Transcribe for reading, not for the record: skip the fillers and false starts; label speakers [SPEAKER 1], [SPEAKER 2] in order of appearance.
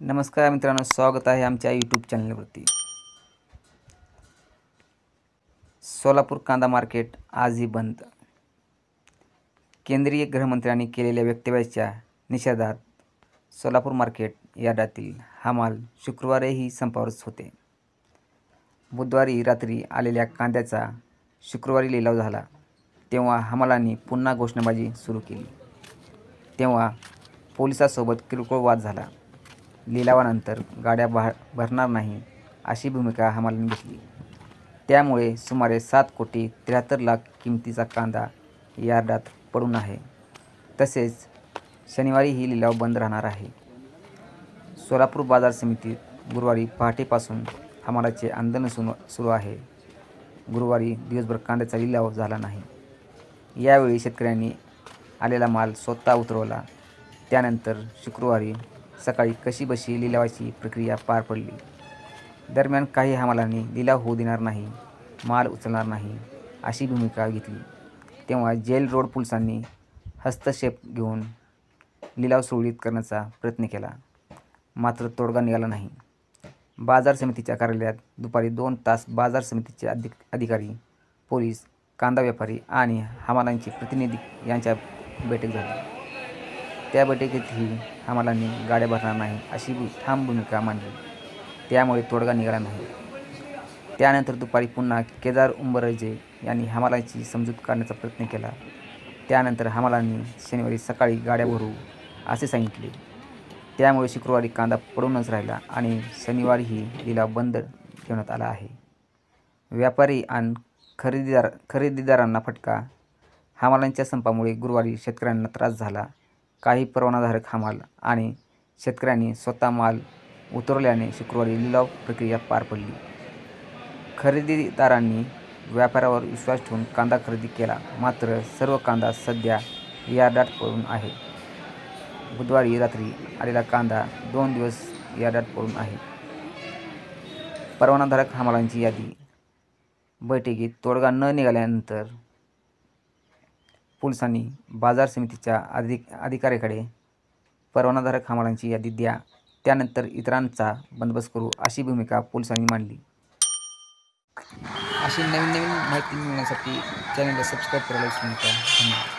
[SPEAKER 1] नमस्कार मित्रांनो, स्वागत आहे आमच्या यूट्यूब चॅनलवरती। सोलापूर कांदा मार्केट आजही बंद। केंद्रीय गृहमंत्र्यांनी केलेल्या वक्तव्याच्या निषेधात सोलापूर मार्केट यार्डातील हमाल शुक्रवारीही संपावरच होते। बुधवारी रात्री आलेल्या कांद्याचा शुक्रवारी लिलाव झाला तेव्हा हमालांनी पुन्हा घोषणाबाजी सुरू केली। तेव्हा पोलिसांसोबत किरकोळ वाद झाला। लिलावानंतर गाड्या भरणार नाही अशी भूमिका हमालांनी घेतली। त्यामुळे सुमारे 7,73,00,000 किमतीचा कांदा यार्डात पडून आहे। तसेच शनिवारी ही लिलाव बंद राहणार आहे। सोलापूर बाजार समितीत गुरुवारी पहाटेपासून हमालाचे आंदोलन सुरू आहे। गुरुवारी दिवसभर कांद्याचा लिलाव झाला नाही। यावेळी शेतकऱ्यांनी आलेला माल स्वतः उतरवला। त्यानंतर शुक्रवारी सकाळी कशीबशी लिलावाची प्रक्रिया पार पडली। दरम्यान काही हमालांनी लिलाव होऊ देणार नाही, माल उचलणार नाही अशी भूमिका घेतली। तेव्हा जेल रोड पोलिसांनी हस्तक्षेप घेऊन लिलाव सुरळीत करण्याचा प्रयत्न केला, मात्र तोडगा निघाला नाही। बाजार समितीच्या कार्यालयात दुपारी 2 तास बाजार समितीचे अधिकारी, पोलीस, कांदा व्यापारी आणि हमालांचे प्रतिनिधी यांच्या बैठक झाली। त्या बैठकीतही हमालांनी गाड्या भरणार नाही अशी ठाम भूमिका मांडली। त्यामुळे तोडगा निघाला नाही। त्यानंतर दुपारी पुन्हा केदार उंबरजे यांनी हमालांची समजूत काढण्याचा प्रयत्न केला। त्यानंतर हमालांनी शनिवारी सकाळी गाड्या भरू असे सांगितले। त्यामुळे शुक्रवारी कांदा पडूनच राहिला आणि शनिवारीही लिलाव बंद ठेवण्यात आला आहे। व्यापारी आणि खरेदीदारांना फटका। हमालांच्या संपामुळे गुरुवारी शेतकऱ्यांना त्रास झाला। काही परवानाधारक हमाल आणि शेतकऱ्यांनी स्वतः माल उतरवल्याने शुक्रवारी लिलाव प्रक्रिया पार पडली। खरेदीदारांनी व्यापाऱ्यावर विश्वास ठेवून कांदा खरेदी केला, मात्र सर्व कांदा सध्या यार्डात पडून आहे। बुधवारी रात्री आलेला कांदा 2 दिवस यार्डात पडून आहे। परवानाधारक हमालांची यादी। बैठकीत तोडगा न निघाल्यानंतर पोलिसांनी बाजार समितीच्या अधिकाऱ्याकडे परवानाधारक हमालांची यादी द्या, त्यानंतर इतरांचा बंदोबस्त करू अशी भूमिका पोलिसांनी मांडली। अशी नवीन माहिती मिळवण्यासाठी चॅनलला सबस्क्राईब करायला विसरू नका। धन्यवाद।